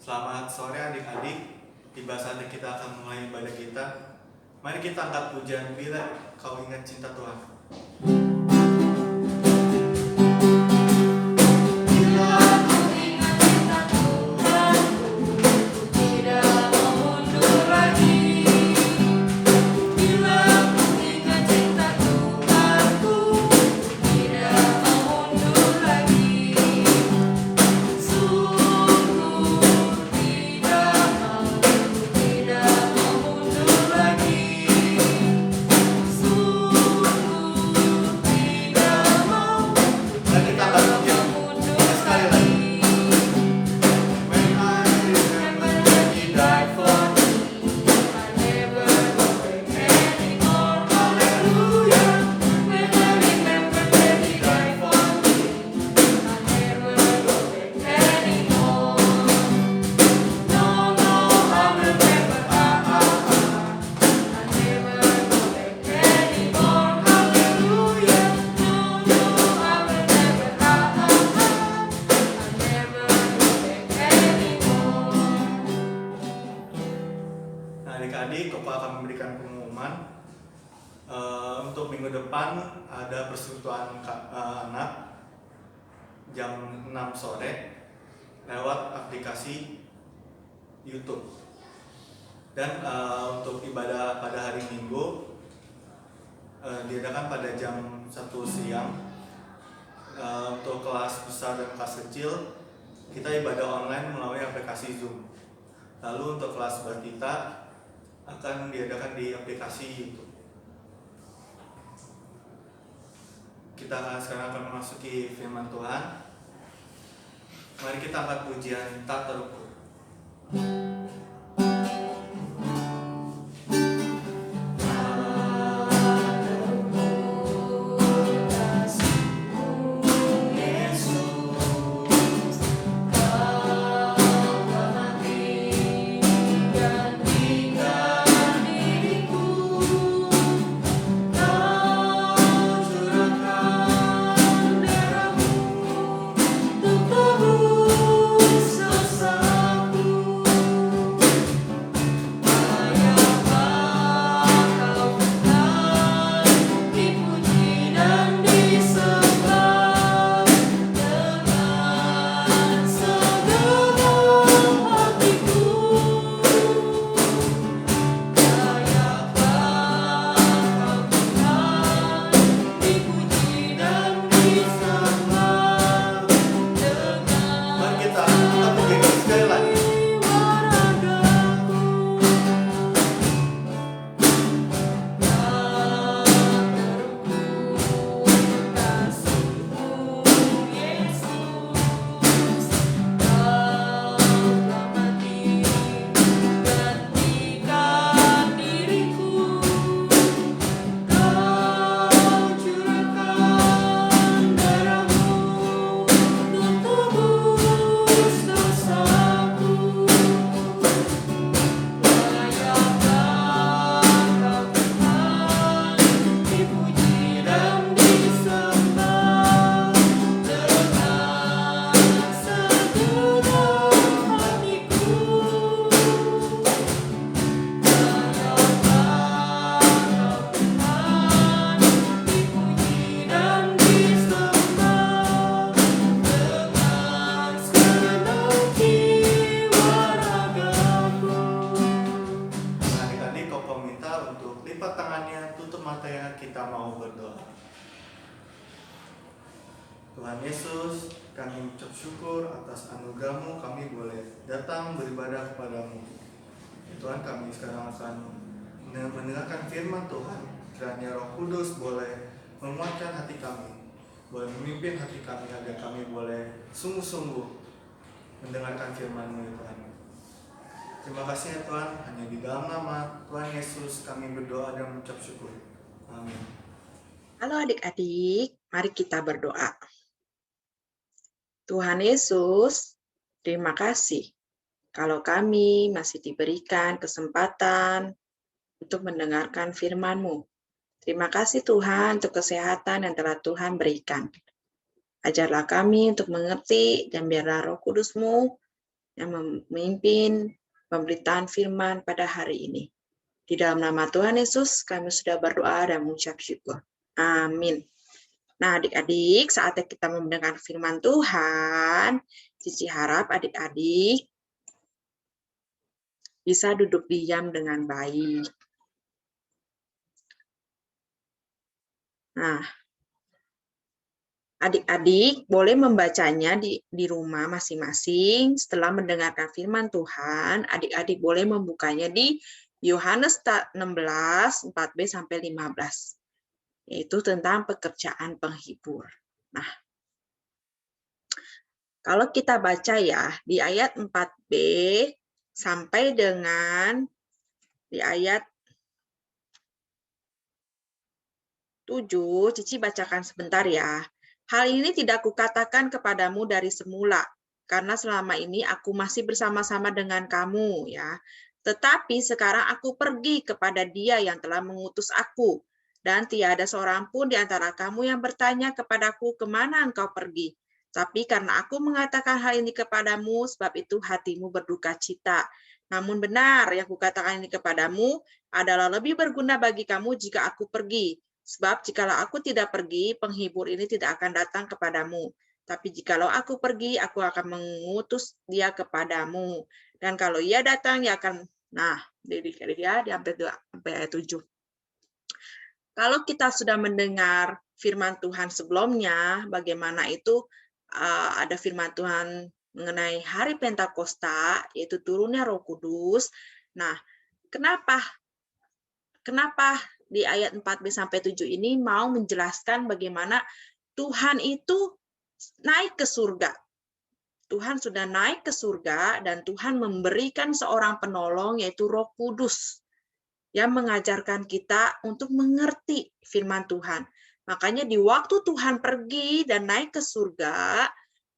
Selamat sore adik-adik. Tiba saatnya kita akan mulai ibadah kita. Mari kita angkat pujian bila kau ingat cinta Tuhan. Adik-adik, Bapak akan memberikan pengumuman. Untuk minggu depan ada persekutuan anak jam 6 sore lewat aplikasi YouTube. Dan untuk ibadah pada hari Minggu diadakan pada jam 1 siang. Untuk kelas besar dan kelas kecil kita ibadah online melalui aplikasi Zoom. Lalu untuk kelas batita akan diadakan di aplikasi YouTube. Kita sekarang akan memasuki firman Tuhan. Mari kita angkat pujian tak terukur. Tuhan Yesus, kami mengucap syukur atas anugerah-Mu, kami boleh datang beribadah kepada-Mu. Tuhan, kami sekarang akan mendengarkan firman Tuhan. Kiranya Roh Kudus boleh menguatkan hati kami, boleh memimpin hati kami agar kami boleh sungguh-sungguh mendengarkan firman-Mu, ya Tuhan. Terima kasih ya Tuhan, hanya di dalam nama Tuhan Yesus kami berdoa dan mengucap syukur. Amin. Halo adik-adik, mari kita berdoa. Tuhan Yesus, terima kasih kalau kami masih diberikan kesempatan untuk mendengarkan firman-Mu. Terima kasih Tuhan untuk kesehatan yang telah Tuhan berikan. Ajarlah kami untuk mengerti dan biarlah Roh Kudus-Mu yang memimpin pemberitaan firman pada hari ini. Di dalam nama Tuhan Yesus, kami sudah berdoa dan mengucap syukur. Amin. Nah, adik-adik, saatnya kita mendengar firman Tuhan. Cici harap adik-adik bisa duduk diam dengan baik. Nah, adik-adik boleh membacanya di rumah masing-masing. Setelah mendengarkan firman Tuhan, adik-adik boleh membukanya di Yohanes 16, 4b sampai 15. Yaitu tentang pekerjaan penghibur. Nah, kalau kita baca ya, di ayat 4b sampai dengan di ayat 7, Cici bacakan sebentar ya. Hal ini tidak kukatakan kepadamu dari semula, karena selama ini aku masih bersama-sama dengan kamu ya. Tetapi sekarang aku pergi kepada Dia yang telah mengutus aku, dan tiada seorang pun di antara kamu yang bertanya kepadaku kemana engkau pergi. Tapi karena aku mengatakan hal ini kepadamu, sebab itu hatimu berduka cita. Namun benar yang kukatakan ini kepadamu adalah lebih berguna bagi kamu jika aku pergi. Sebab jikalau aku tidak pergi, penghibur ini tidak akan datang kepadamu. Tapi jikalau aku pergi, aku akan mengutus dia kepadamu. Dan kalau ia datang, ia akan... Nah, dia sampai ayat 7. Kalau kita sudah mendengar firman Tuhan sebelumnya, bagaimana itu ada firman Tuhan mengenai hari Pentakosta, yaitu turunnya Roh Kudus. Nah, kenapa di ayat 4b sampai 7 ini mau menjelaskan bagaimana Tuhan itu naik ke surga. Tuhan sudah naik ke surga dan Tuhan memberikan seorang penolong yaitu Roh Kudus yang mengajarkan kita untuk mengerti firman Tuhan. Makanya di waktu Tuhan pergi dan naik ke surga,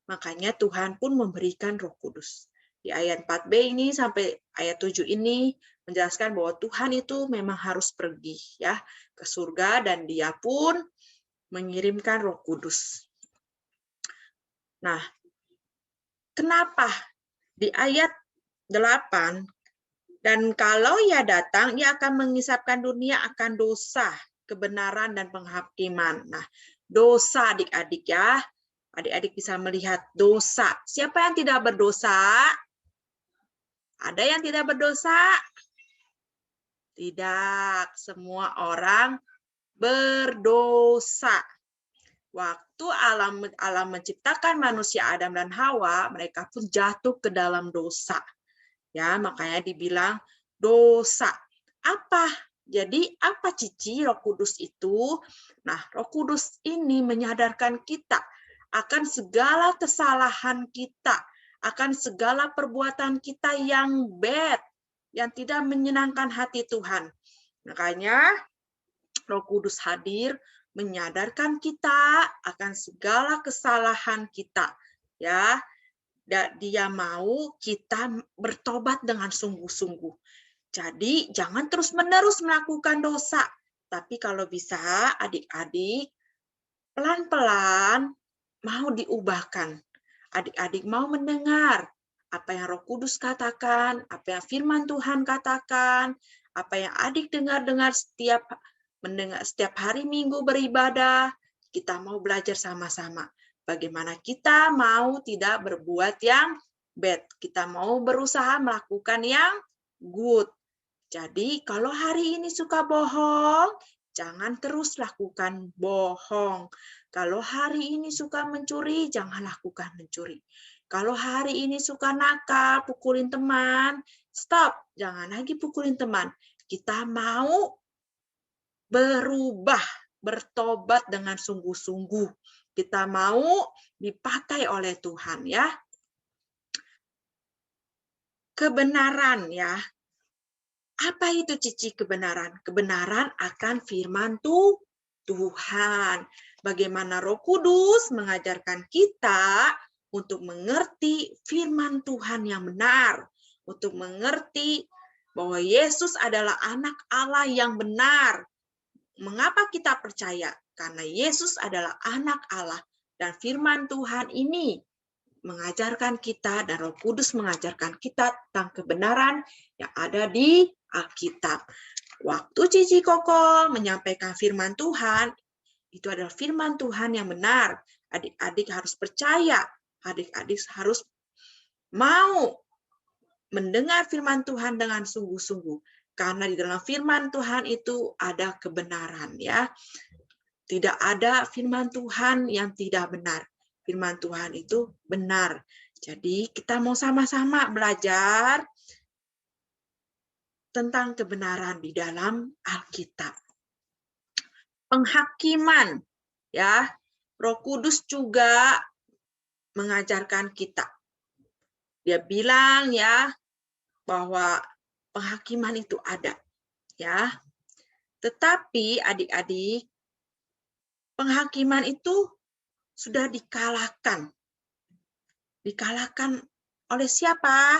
makanya Tuhan pun memberikan Roh Kudus. Di ayat 4b ini sampai ayat 7 ini menjelaskan bahwa Tuhan itu memang harus pergi ya ke surga dan Dia pun mengirimkan Roh Kudus. Nah, kenapa di ayat 8, dan kalau Ia datang, Ia akan mengisapkan dunia akan dosa, kebenaran, dan penghakiman. Nah, dosa adik-adik ya, adik-adik bisa melihat dosa. Siapa yang tidak berdosa? Ada yang tidak berdosa? Tidak, semua orang berdosa. Waktu alam menciptakan manusia Adam dan Hawa, mereka pun jatuh ke dalam dosa. Ya, makanya dibilang dosa. Apa? Jadi apa Cici Roh Kudus itu? Nah, Roh Kudus ini menyadarkan kita akan segala kesalahan kita, akan segala perbuatan kita yang bad, yang tidak menyenangkan hati Tuhan. Makanya Roh Kudus hadir menyadarkan kita akan segala kesalahan kita. Ya, Dia mau kita bertobat dengan sungguh-sungguh. Jadi jangan terus-menerus melakukan dosa. Tapi kalau bisa adik-adik pelan-pelan mau diubahkan. Adik-adik mau mendengar apa yang Roh Kudus katakan, apa yang firman Tuhan katakan, apa yang adik dengar setiap hari Minggu beribadah, kita mau belajar sama-sama. Bagaimana kita mau tidak berbuat yang bad. Kita mau berusaha melakukan yang good. Jadi kalau hari ini suka bohong, jangan terus lakukan bohong. Kalau hari ini suka mencuri, jangan lakukan mencuri. Kalau hari ini suka nakal, pukulin teman, stop. Jangan lagi pukulin teman. Kita mau berubah, bertobat dengan sungguh-sungguh. Kita mau dipakai oleh Tuhan ya. Kebenaran ya. Apa itu Cici kebenaran? Kebenaran akan firman Tuhan. Bagaimana Roh Kudus mengajarkan kita untuk mengerti firman Tuhan yang benar. Untuk mengerti bahwa Yesus adalah anak Allah yang benar. Mengapa kita percaya? Karena Yesus adalah anak Allah. Dan firman Tuhan ini mengajarkan kita dan Roh Kudus mengajarkan kita tentang kebenaran yang ada di Alkitab. Waktu Cici Koko menyampaikan firman Tuhan, itu adalah firman Tuhan yang benar. Adik-adik harus percaya, adik-adik harus mau mendengar firman Tuhan dengan sungguh-sungguh. Karena di dalam firman Tuhan itu ada kebenaran, ya. Tidak ada firman Tuhan yang tidak benar. Firman Tuhan itu benar. Jadi kita mau sama-sama belajar tentang kebenaran di dalam Alkitab. Penghakiman, ya. Roh Kudus juga mengajarkan kita. Dia bilang, ya, bahwa penghakiman itu ada, ya. Tetapi adik-adik, penghakiman itu sudah dikalahkan. Dikalahkan oleh siapa?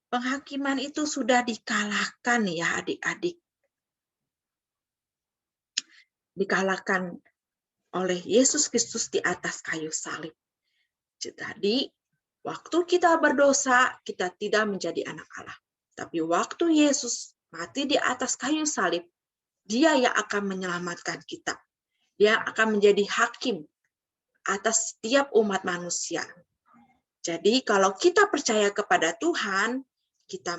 Penghakiman itu sudah dikalahkan, ya adik-adik. Dikalahkan oleh Yesus Kristus di atas kayu salib. Jadi, waktu kita berdosa, kita tidak menjadi anak Allah. Tapi waktu Yesus mati di atas kayu salib, Dia yang akan menyelamatkan kita. Dia akan menjadi hakim atas setiap umat manusia. Jadi kalau kita percaya kepada Tuhan, kita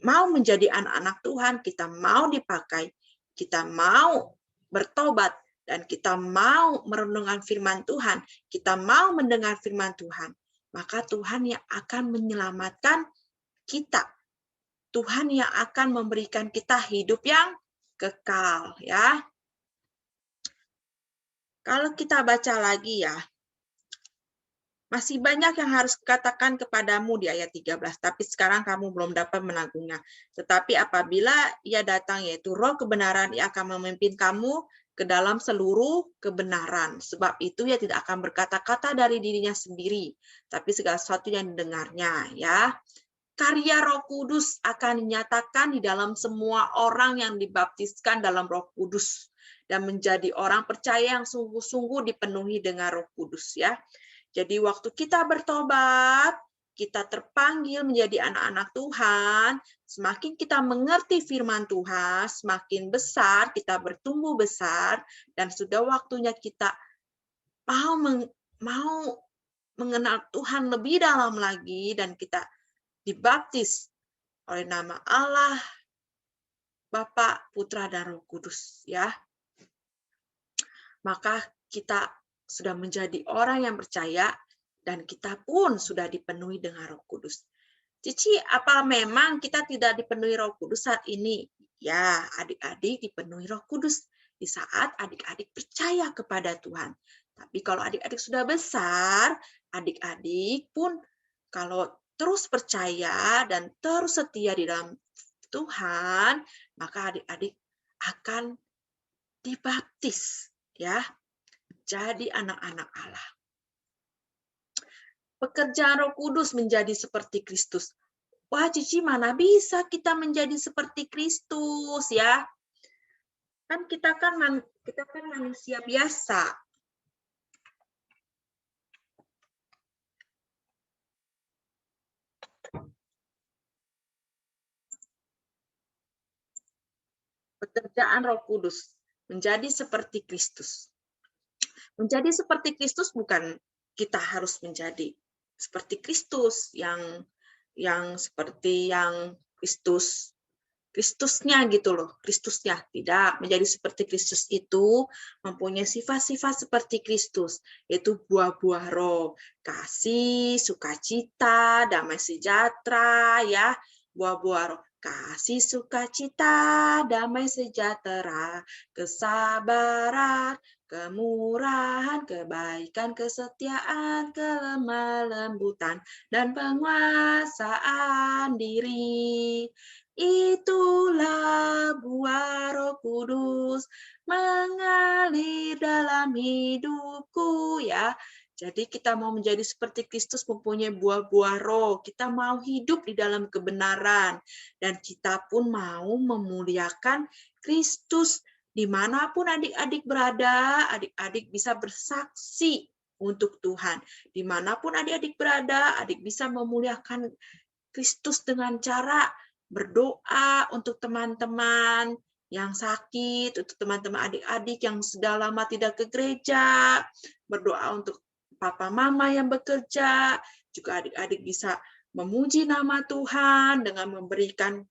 mau menjadi anak-anak Tuhan, kita mau dipakai, kita mau bertobat, dan kita mau merenungkan firman Tuhan, kita mau mendengar firman Tuhan, maka Tuhan yang akan menyelamatkan kita. Tuhan yang akan memberikan kita hidup yang kekal, ya. Kalau kita baca lagi, ya, masih banyak yang harus katakan kepadamu di ayat 13, tapi sekarang kamu belum dapat menanggungnya. Tetapi apabila Ia datang, yaitu Roh kebenaran, Ia akan memimpin kamu ke dalam seluruh kebenaran. Sebab itu Ia tidak akan berkata-kata dari dirinya sendiri, tapi segala sesuatu yang didengarnya, ya. Karya Roh Kudus akan dinyatakan di dalam semua orang yang dibaptiskan dalam Roh Kudus dan menjadi orang percaya yang sungguh-sungguh dipenuhi dengan Roh Kudus, ya. Jadi waktu kita bertobat, kita terpanggil menjadi anak-anak Tuhan, semakin kita mengerti firman Tuhan, semakin besar, kita bertumbuh besar, dan sudah waktunya kita mau mengenal Tuhan lebih dalam lagi, dan kita dibaptis oleh nama Allah, Bapa, Putra, dan Roh Kudus, ya. Maka kita sudah menjadi orang yang percaya, dan kita pun sudah dipenuhi dengan Roh Kudus. Cici, apa memang kita tidak dipenuhi Roh Kudus saat ini? Ya, adik-adik dipenuhi Roh Kudus di saat adik-adik percaya kepada Tuhan. Tapi kalau adik-adik sudah besar, adik-adik pun kalau terus percaya dan terus setia di dalam Tuhan, maka adik-adik akan dibaptis, ya, jadi anak-anak Allah. Pekerjaan Roh Kudus menjadi seperti Kristus. Wah, Cici, mana bisa kita menjadi seperti Kristus, ya? Kan kita kan manusia biasa. Pekerjaan Roh Kudus menjadi seperti Kristus. Menjadi seperti Kristus bukan kita harus menjadi seperti Kristus yang seperti yang Kristusnya gitu loh, Kristusnya. Tidak, menjadi seperti Kristus itu mempunyai sifat-sifat seperti Kristus, yaitu buah-buah roh, kasih, sukacita, damai sejahtera, ya, buah-buah roh, kasih, sukacita, damai sejahtera, kesabaran, kemurahan, kebaikan, kesetiaan, kelemah lembutan, dan penguasaan diri. Itulah buah Roh Kudus mengalir dalam hidupku, ya. Jadi kita mau menjadi seperti Kristus mempunyai buah-buah roh. Kita mau hidup di dalam kebenaran. Dan kita pun mau memuliakan Kristus. Dimanapun adik-adik berada, adik-adik bisa bersaksi untuk Tuhan. Dimanapun adik-adik berada, adik bisa memuliakan Kristus dengan cara berdoa untuk teman-teman yang sakit, untuk teman-teman adik-adik yang sudah lama tidak ke gereja, berdoa untuk papa mama yang bekerja, juga adik-adik bisa memuji nama Tuhan dengan memberikan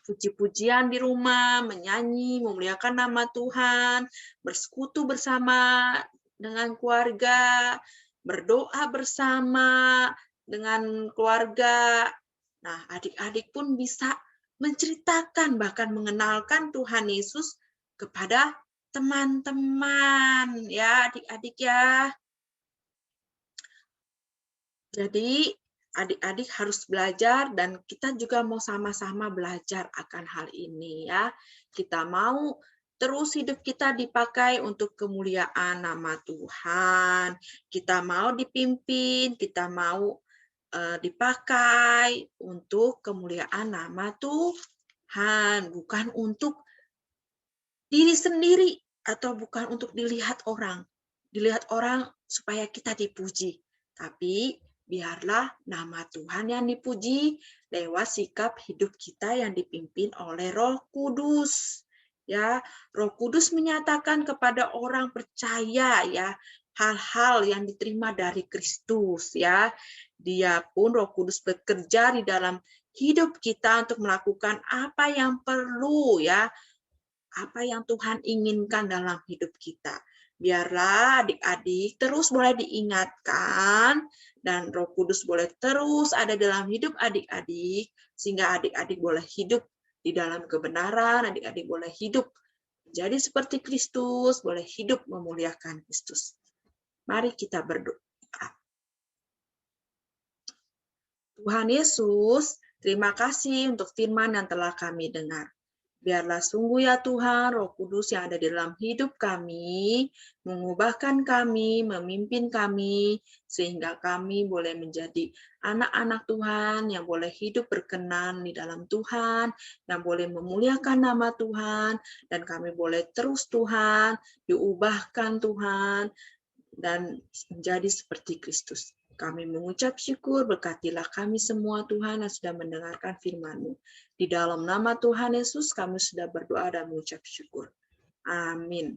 puji-pujian di rumah, menyanyi, memuliakan nama Tuhan, bersekutu bersama dengan keluarga, berdoa bersama dengan keluarga. Nah, adik-adik pun bisa menceritakan, bahkan mengenalkan Tuhan Yesus kepada teman-teman, ya adik-adik ya. Jadi adik-adik harus belajar dan kita juga mau sama-sama belajar akan hal ini ya. Kita mau terus hidup kita dipakai untuk kemuliaan nama Tuhan. Kita mau dipimpin, kita mau dipakai untuk kemuliaan nama Tuhan, bukan untuk diri sendiri atau bukan untuk dilihat orang. Dilihat orang supaya kita dipuji. Tapi biarlah nama Tuhan yang dipuji lewat sikap hidup kita yang dipimpin oleh Roh Kudus. Ya, Roh Kudus menyatakan kepada orang percaya ya hal-hal yang diterima dari Kristus ya. Dia pun Roh Kudus bekerja di dalam hidup kita untuk melakukan apa yang perlu ya, apa yang Tuhan inginkan dalam hidup kita. Biarlah adik-adik terus boleh diingatkan dan Roh Kudus boleh terus ada dalam hidup adik-adik sehingga adik-adik boleh hidup di dalam kebenaran, adik-adik boleh hidup menjadi seperti Kristus, boleh hidup memuliakan Kristus. Mari kita berdoa. Tuhan Yesus, terima kasih untuk firman yang telah kami dengar. Biarlah sungguh ya Tuhan, Roh Kudus yang ada di dalam hidup kami, mengubahkan kami, memimpin kami, sehingga kami boleh menjadi anak-anak Tuhan yang boleh hidup berkenan di dalam Tuhan, yang boleh memuliakan nama Tuhan, dan kami boleh terus Tuhan, diubahkan Tuhan, dan menjadi seperti Kristus. Kami mengucap syukur, berkatilah kami semua Tuhan yang sudah mendengarkan firman-Mu. Di dalam nama Tuhan Yesus kami sudah berdoa dan mengucap syukur. Amin.